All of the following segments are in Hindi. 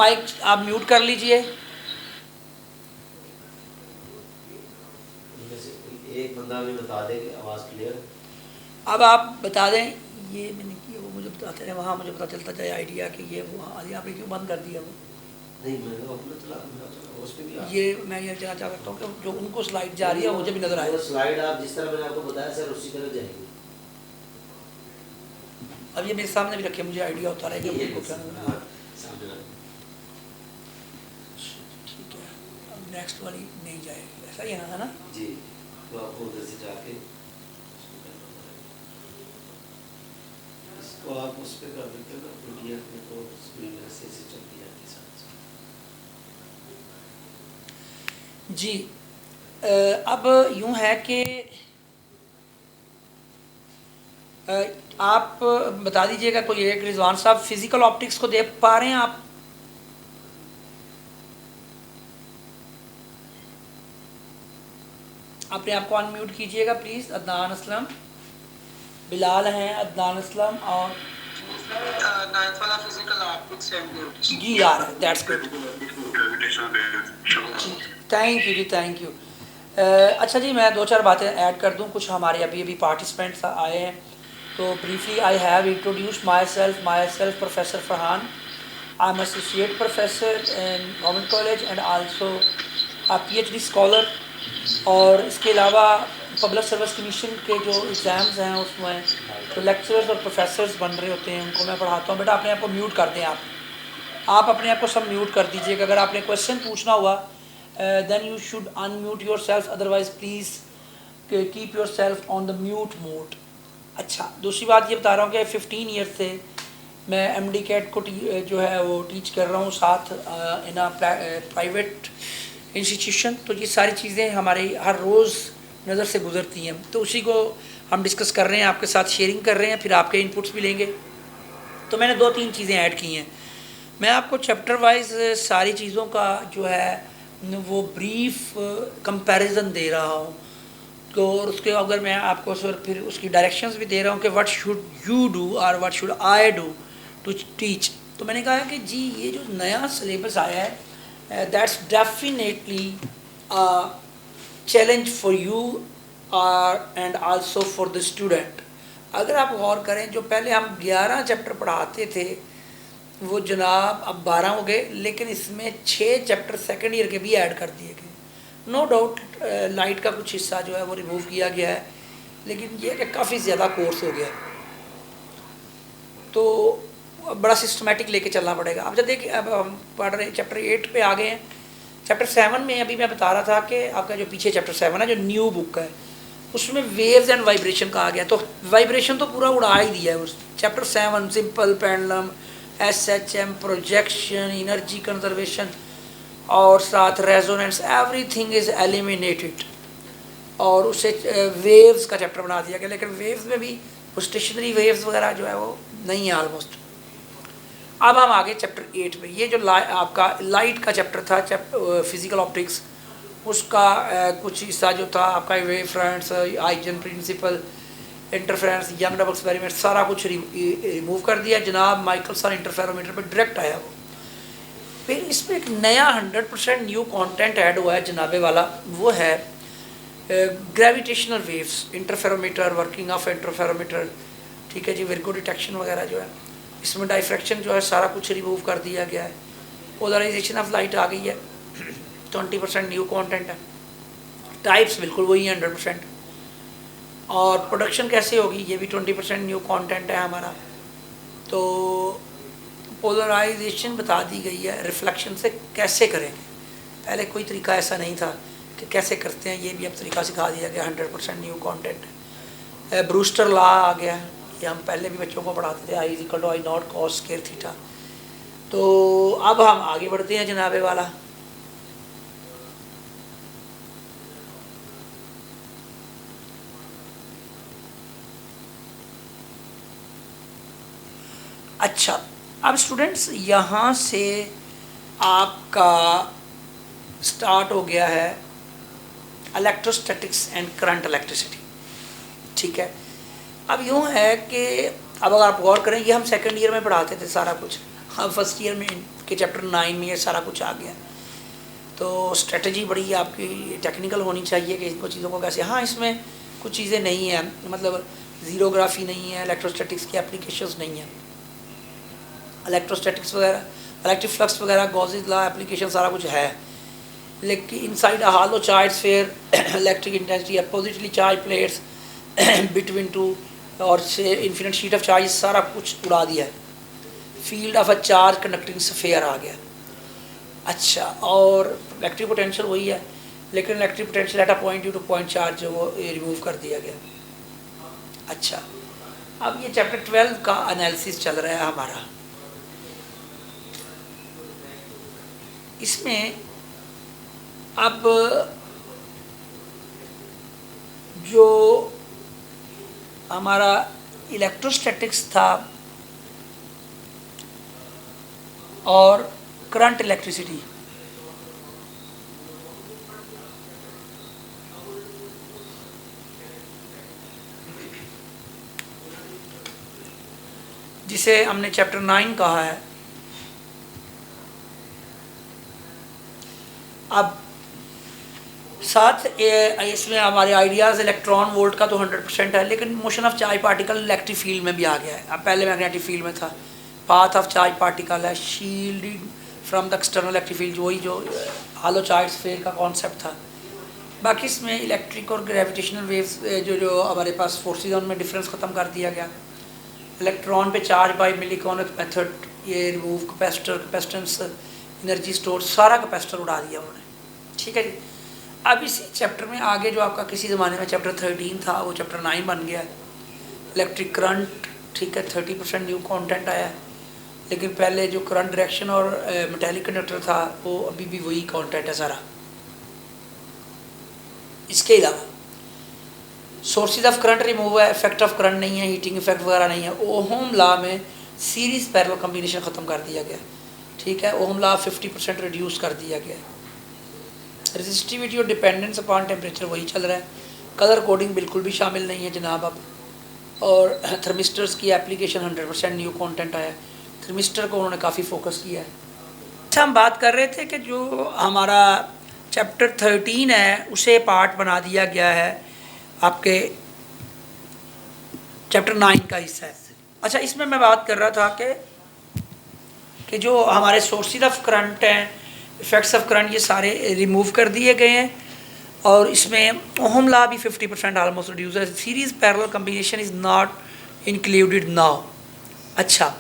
माइक आप म्यूट कर लीजिए। एक बंदा भी बता दे कि आवाज़ क्लियर। अब आप बता दें, ये मैंने किया, वो मुझे बताते रहे, वहाँ मुझे पता चलता जाए आइडिया कि ये वो, हाँ यहाँ पे क्यों बंद कर दिया वो। नहीं मैंने अपना चला उस पर भी ये मैं ये कहना चाह सकता हूँ कि जो उनको स्लाइड जा रही है मुझे भी नज़र आए। स्लाइड आप जिस तरह मैंने आपको बताया सर उसी तरह जाएगी। अब ये मेरे सामने भी रखे, मुझे आइडिया होता रहे कि उनको क्या नज़र आ। ठीक है, अब नेक्स्ट वाली नहीं जाएगी, ऐसा ही है ना जी। तो आपको उधर से जाके इसको आप उस पर कर देते हो ना PDF में, तो स्क्रीन ऐसे चलती जाती है साथ। जी। अब यूँ है कि आप बता दीजिएगा कोई एक, रिजवान साहब फिजिकल ऑप्टिक्स को देख पा रहे हैं आप? अपने आप को अनम्यूट कीजिएगा प्लीज़। अदनान असलम, बिलाल हैं, अदनान असलम और जी आ रहा है, दैट्स गुड। थैंक यू जी, थैंक यू। अच्छा जी, मैं दो चार बातें ऐड कर दूं। कुछ हमारे अभी अभी पार्टिसिपेंट्स आए हैं, तो briefly I have introduce my self professor Farhan. I am associate professor in government college and also PhD scholar. और इसके अलावा पब्लिक सर्विस कमीशन के जो एग्ज़ाम्स हैं उसमें जो लेक्चरर्स और प्रोफेसर्स बन रहे होते हैं उनको मैं पढ़ाता हूँ। बेटा अपने आप को म्यूट कर दें, आप अपने आप को सब म्यूट कर दीजिएगा। अगर आपने क्वेश्चन पूछना हुआ then you should unmute yourself, otherwise please keep yourself on the mute mode. अच्छा, दूसरी बात ये बता रहा हूँ कि 15 ईयर से मैं MD कैट को जो है वो टीच कर रहा हूँ साथ इन अ प्राइवेट इंस्टीट्यूशन। तो ये सारी चीज़ें हमारी हर रोज़ नज़र से गुजरती हैं, तो उसी को हम डिस्कस कर रहे हैं, आपके साथ शेयरिंग कर रहे हैं, फिर आपके इनपुट्स भी लेंगे। तो मैंने 2-3 चीज़ें ऐड की हैं। मैं आपको चैप्टर वाइज सारी चीज़ों का जो है वो ब्रीफ कंपैरिजन दे रहा हूँ। तो उसके अगर मैं आपको फिर उसकी डायरेक्शंस भी दे रहा हूँ कि व्हाट शुड यू डू और what should I do to teach. तो मैंने कहा कि जी ये जो नया सिलेबस आया है that's definitely challenge for you and also for the student. अगर आप गौर करें, जो पहले हम 11 चैप्टर पढ़ाते थे वो जनाब अब 12 हो गए, लेकिन इसमें 6 चैप्टर सेकेंड ईयर के भी ऐड कर दिए गए। नो डाउट लाइट का कुछ हिस्सा जो है वो रिमूव किया गया है, लेकिन ये कि काफ़ी ज़्यादा कोर्स हो गया, तो बड़ा सिस्टमेटिक लेके चलना पड़ेगा। अब जब देखिए, अब हम पढ़ रहे चैप्टर 8 पे आ गए हैं। चैप्टर 7 में अभी मैं बता रहा था कि आपका जो पीछे चैप्टर 7 है जो न्यू बुक है उसमें वेव्स एंड वाइब्रेशन कहा गया, तो वाइब्रेशन तो पूरा उड़ा ही दिया है उस chapter 7। Simple pendulum, SHM, projection, energy conservation और साथ रेजोनेंस, एवरीथिंग इज़ एलिमिनेटेड। और उसे वेव्स का चैप्टर बना दिया गया, लेकिन वेव्स में भी वो स्टेशनरी वेव्स वगैरह जो है वो नहीं है ऑलमोस्ट। अब हम आगे चैप्टर 8 में, ये जो आपका लाइट का चैप्टर था, फिजिकल ऑप्टिक्स, उसका कुछ हिस्सा जो था आपका wave fronts, Huygens principle, interference, Young double experiment, सारा कुछ रिमूव कर दिया जनाब। माइकलसन इंटरफेरोमीटर पर डायरेक्ट आया वो। फिर इसमें एक नया 100% न्यू कंटेंट ऐड हुआ है जनाबे वाला, वो है gravitational waves, interferometer, working of interferometer, ठीक है जी, विर्गो डिटेक्शन वगैरह जो है। इसमें डाइफ्रैक्शन जो है सारा कुछ रिमूव कर दिया गया है। पोलराइजेशन ऑफ लाइट आ गई है, 20% न्यू कंटेंट है। टाइप्स बिल्कुल वही है 100%। और प्रोडक्शन कैसे होगी ये भी 20% न्यू कंटेंट है हमारा। तो पोलराइजेशन बता दी गई है, रिफ्लेक्शन से कैसे करेंगे। पहले कोई तरीका ऐसा नहीं था कि कैसे करते हैं, ये भी अब तरीका सिखा दिया गया, 100% न्यू कंटेंट है। ब्रूस्टर लॉ आ गया है, ये हम पहले भी बच्चों को पढ़ाते थे, I=I0 cos square थीटा। तो अब हम आगे बढ़ते हैं जनाबे वाला। अच्छा, अब स्टूडेंट्स यहाँ से आपका स्टार्ट हो गया है इलेक्ट्रोस्टैटिक्स एंड करंट इलेक्ट्रिसिटी, ठीक है। अब यूँ है कि अब अगर आप गौर करें, ये हम सेकंड ईयर में पढ़ाते थे सारा कुछ, हम फर्स्ट ईयर में आपके चैप्टर 9 में ये सारा कुछ आ गया। तो स्ट्रेटजी बड़ी आपकी टेक्निकल होनी चाहिए कि इनको चीज़ों को कैसे, हाँ इसमें कुछ चीज़ें नहीं हैं, मतलब ज़ीरोग्राफी नहीं है, इलेक्ट्रोस्टैटिक्स की एप्लीकेशंस नहीं है, इलेक्ट्रोस्टैटिक्स वगैरह, इलेक्ट्रिक फ्लक्स वगैरह, गॉसेस लॉ एप्लीकेशन सारा कुछ है, लेकिन inside a hollow charge sphere electric intensity, oppositely charge plates between two और से इन्फिनिट शीट ऑफ चार्ज, सारा कुछ उड़ा दिया है। Field of a charge conducting sphere आ गया। अच्छा, और इलेक्ट्रिक पोटेंशियल वही है, लेकिन electric potential at a point due to point charge जो वो रिमूव कर दिया गया। अच्छा, अब ये चैप्टर 12 का एनालिसिस चल रहा है हमारा। इसमें अब जो हमारा इलेक्ट्रोस्टैटिक्स था और करंट इलेक्ट्रिसिटी, जिसे हमने चैप्टर 9 कहा है। अब साथ इसमें हमारे आइडियाज़ इलेक्ट्रॉन वोल्ट का तो 100% है, लेकिन motion of charge particle electric field में भी आ गया है। अब पहले मैग्नेटिक फील्ड में था, पाथ ऑफ चार्ज पार्टिकल है, shielding from the external electric field, वही जो हॉलो चार्ज स्फीयर का कॉन्सेप्ट था। बाकी इसमें इलेक्ट्रिक और ग्रेविटेशनल वेव्स जो हमारे पास फोर्सेज, उनमें डिफरेंस ख़त्म कर दिया गया। इलेक्ट्रॉन पे चार्ज बाय मिलीकॉनिक मेथड, ये remove capacitor, capacitance, energy store, सारा कैपेसिटर उड़ा दिया उन्होंने। ठीक है जी। अब इसी चैप्टर में आगे जो आपका किसी ज़माने में चैप्टर 13 था, वो चैप्टर 9 बन गया। इलेक्ट्रिक करंट, ठीक है, 30% न्यू कंटेंट आया है, लेकिन पहले जो करंट डायरेक्शन और मेटेलिक कंडक्टर था वो अभी भी वही कंटेंट है सारा। इसके अलावा सोर्सेज ऑफ करंट रिमूव है, इफेक्ट ऑफ करंट नहीं है, हीटिंग इफेक्ट वगैरह नहीं है। ओहम लॉ में सीरीज पैरेलल कॉम्बिनेशन ख़त्म कर दिया गया। ठीक है, ओहम लॉ 50% रिड्यूस कर दिया गया। रेजिस्टिविटी और डिपेंडेंस अपॉन टेम्परेचर वही चल रहा है। कलर कोडिंग बिल्कुल भी शामिल नहीं है जनाब अब। और थर्मिस्टर्स की एप्लीकेशन 100% न्यू कंटेंट आया है। थर्मिस्टर को उन्होंने काफ़ी फोकस किया है। अच्छा, हम बात कर रहे थे कि जो हमारा चैप्टर 13 है उसे पार्ट बना दिया गया है आपके चैप्टर 9 का हिस्सा है। अच्छा, इसमें मैं बात कर रहा था कि जो हमारे सोर्सेज ऑफ करंट हैं, इफेक्ट्स ऑफ करंट, ये सारे रिमूव कर दिए गए हैं। और इसमें ओहम लॉ भी 50% ऑलमोस्ट रिड्यूस है। Series parallel combination is not included now. अच्छा,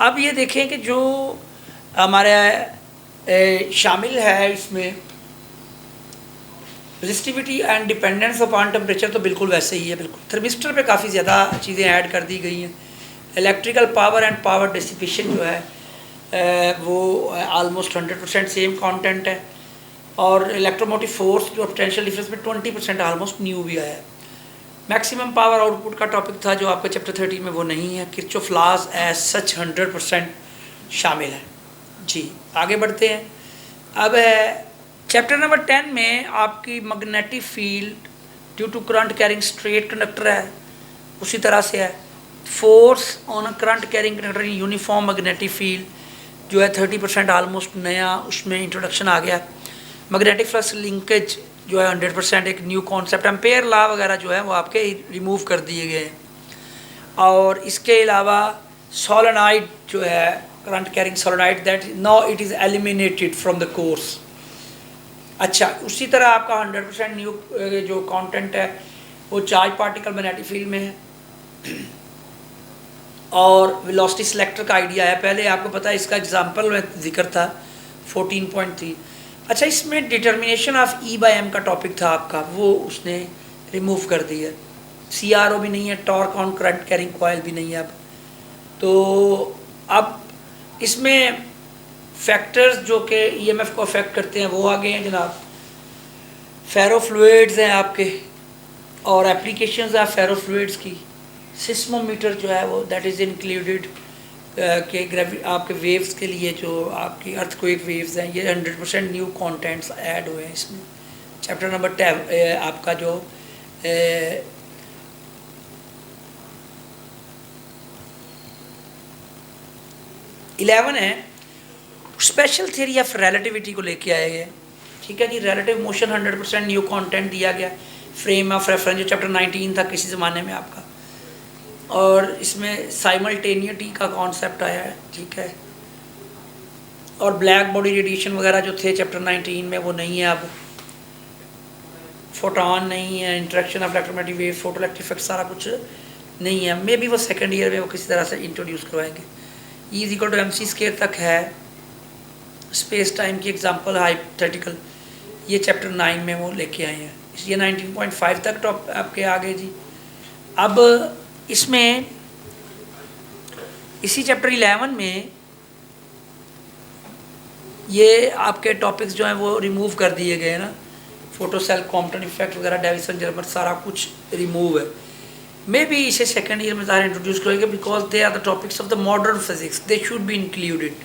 अब ये देखें कि जो हमारे शामिल है इसमें resistivity and dependence upon temperature, तो बिल्कुल वैसे ही है। बिल्कुल थर्मिस्टर पे काफ़ी ज़्यादा चीज़ें ऐड कर दी गई हैं। Electrical power and power dissipation जो है वो आलमोस्ट 100% सेम कंटेंट है। और इलेक्ट्रोमोटिव फोर्स जो पोटेंशियल डिफरेंस में 20% आलमोस्ट न्यू भी आया है। मैक्सिमम पावर आउटपुट का टॉपिक था जो आपका चैप्टर 13 में, वो नहीं है। किरचॉफ लॉज एज सच 100% शामिल है। जी, आगे बढ़ते हैं। अब चैप्टर नंबर 10 में आपकी magnetic field due to current carrying straight conductor है, उसी तरह से है। Force on a current carrying conductor in uniform magnetic field जो है 30% आलमोस्ट नया उसमें इंट्रोडक्शन आ गया। मैग्नेटिक फ्लक्स लिंकेज जो है 100% एक न्यू कॉन्सेप्ट। एम्पेयर लॉ वगैरह जो है वो आपके रिमूव कर दिए गए हैं। और इसके अलावा सोलेनॉइड जो है, current carrying solenoid, that now it is eliminated from the course. अच्छा, उसी तरह आपका 100% न्यू जो कंटेंट है वो चार्ज पार्टिकल मैग्नेटिक फील्ड में है। और वेलोसिटी सिलेक्टर का आइडिया है, पहले आपको पता है, इसका एग्जांपल में जिक्र था 14.3। अच्छा, इसमें डिटर्मिनेशन ऑफ E/m का टॉपिक था आपका, वो उसने रिमूव कर दिया। CRO भी नहीं है, torque on current carrying coil भी नहीं है अब। तो अब इसमें फैक्टर्स जो कि EMF को अफेक्ट करते हैं वो आ गए हैं जनाब। फेरोफ्लूइड्स हैं आपके, और एप्लीकेशंस हैं फेरोफ्लूइड्स की। सिस्मोमीटर जो है वो दैट इज़ इंक्लूडेड के आपके वेव्स के लिए, जो आपकी अर्थक्वेक वेव्स हैं, ये 100% न्यू कंटेंट्स ऐड हुए हैं इसमें। चैप्टर नंबर 10 आपका जो 11 है, स्पेशल थ्योरी ऑफ रिलेटिविटी को लेके आए गए, ठीक है जी। रिलेटिव मोशन 100% न्यू कंटेंट दिया गया, फ्रेम ऑफ रेफरेंस जो चैप्टर 19 था किसी ज़माने में आपका, और इसमें साइमल्टेनिटी का कॉन्सेप्ट आया है, ठीक है। और ब्लैक बॉडी रेडिएशन वगैरह जो थे चैप्टर 19 में वो नहीं है अब, फोटॉन नहीं है, interaction of electromagnetic wave, photo electric effect सारा कुछ नहीं है। मे बी वो सेकंड ईयर में वो किसी तरह से इंट्रोड्यूस करवाएंगे। E is equal to M C square तक है, स्पेस टाइम की एग्जांपल हाइपोथेटिकल, ये चैप्टर 9 में वो लेके आए हैं, इसलिए 19.5 तक टॉप आपके आगे जी। अब इसमें इसी चैप्टर 11 में ये आपके टॉपिक्स जो हैं वो रिमूव कर दिए गए ना, फोटो सेल कॉम्पटन इफेक्ट वगैरह, डेविसन जर्मर, सारा कुछ रिमूव है। मे बी इसे सेकेंड ईयर में ज़्यादा इंट्रोड्यूस करेंगे because they are the topics of the modern physics, they should be included,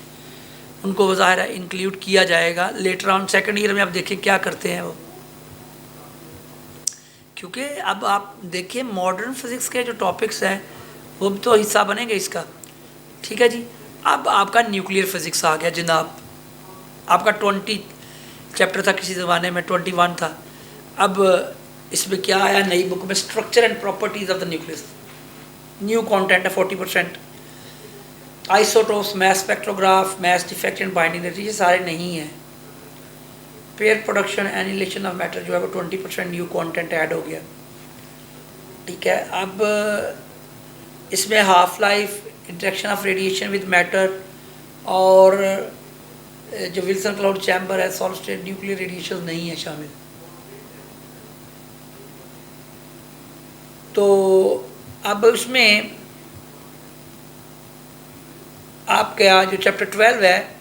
उनको ज़ाहिर है इंक्लूड किया जाएगा लेटर ऑन सेकेंड ईयर में। आप देखें क्या करते हैं वो, क्योंकि अब आप देखिए मॉडर्न फिजिक्स के जो टॉपिक्स हैं वो भी तो हिस्सा बनेंगे इसका, ठीक है जी। अब आपका न्यूक्लियर फिजिक्स आ गया जनाब, आपका 20 चैप्टर था किसी ज़माने में, 21 था। अब इसमें क्या आया नई बुक में, structure and properties of the nucleus, new content है 40%। Isotopes, mass spectrograph, mass defect and binding energy, ये सारे नहीं हैं। Pair production, annihilation of matter जो है वो 20% न्यू कंटेंट ऐड हो गया, ठीक है। अब इसमें half life, interaction of radiation with matter, और जो विल्सन क्लाउड चैम्बर है, सॉलिड स्टेट न्यूक्लियर रेडिएशन नहीं है शामिल। तो अब उसमें आपका जो चैप्टर 12 है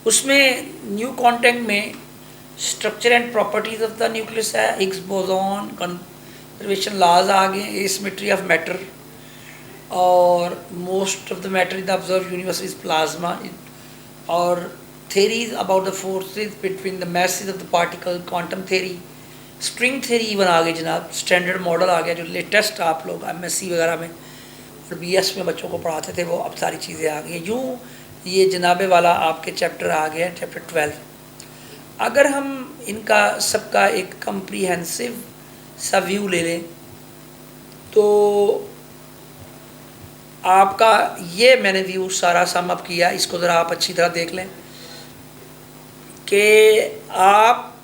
उसमें न्यू कंटेंट में structure and properties of the nucleus है, हिग्स बोसॉन, कंजर्वेशन लॉज आ गए, एसिमेट्री ऑफ मैटर, और most of the matter in the observe universe is plasma, और theories about the forces between the masses of the particle, quantum theory, string theory even आ गई जनाब, स्टैंडर्ड मॉडल आ गया जो लेटेस्ट आप लोग MSc वगैरह में और BS में बच्चों को पढ़ाते थे, वो अब सारी चीज़ें आ गई हैं। यूँ ये जनाबे वाला आपके चैप्टर आ गया चैप्टर 12। अगर हम इनका सबका एक कम्प्रीहेंसिव सा व्यू ले लें तो आपका ये मैंने व्यू सारा सम अप किया, इसको ज़रा आप अच्छी तरह देख लें कि आप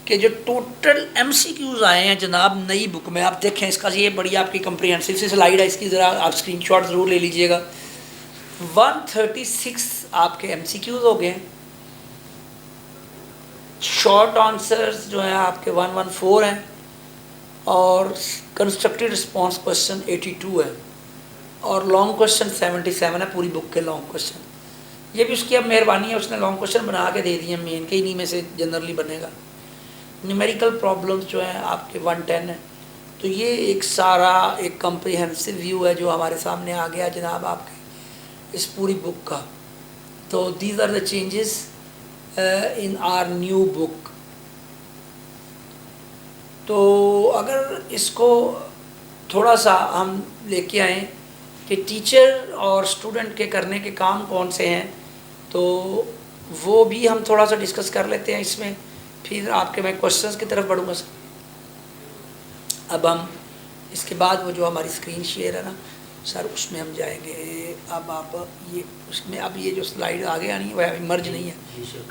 के जो टोटल MCQs आए हैं जनाब नई बुक में, आप देखें इसका ये बड़ी आपकी कम्प्रीहेंसिव सी स्लाइड है, इसकी ज़रा आप स्क्रीनशॉट ज़रूर ले लीजिएगा। 136 आपके MCQs हो गए, शॉर्ट आंसर्स जो हैं आपके 114 हैं, और कंस्ट्रक्टेड रिस्पांस क्वेश्चन 82 है, और लॉन्ग क्वेश्चन 77 है पूरी बुक के लॉन्ग क्वेश्चन। ये भी उसकी अब मेहरबानी है, उसने लॉन्ग क्वेश्चन बना के दे दिए मेन के, इन्हीं में से जनरली बनेगा। न्यूमेरिकल प्रॉब्लम्स जो हैं आपके 110 है। तो ये एक सारा एक कम्प्रीहेंसिव व्यू है जो हमारे सामने आ गया जनाब आपके इस पूरी बुक का। तो these are the changes in our new book. तो अगर इसको थोड़ा सा हम लेके आएँ कि टीचर और स्टूडेंट के करने के काम कौन से हैं, तो वो भी हम थोड़ा सा डिस्कस कर लेते हैं इसमें, फिर आपके मैं क्वेश्चंस की तरफ बढ़ूँगा सर। अब हम इसके बाद वो जो हमारी स्क्रीन शेयर है ना सर, उसमें हम जाएंगे। अब आप ये उसमें अब ये जो स्लाइड आगे आनी है वह मर्ज नहीं है,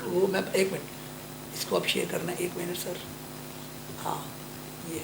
वो मैं एक मिनट इसको अब शेयर करना है, 1 मिनट सर। हाँ ये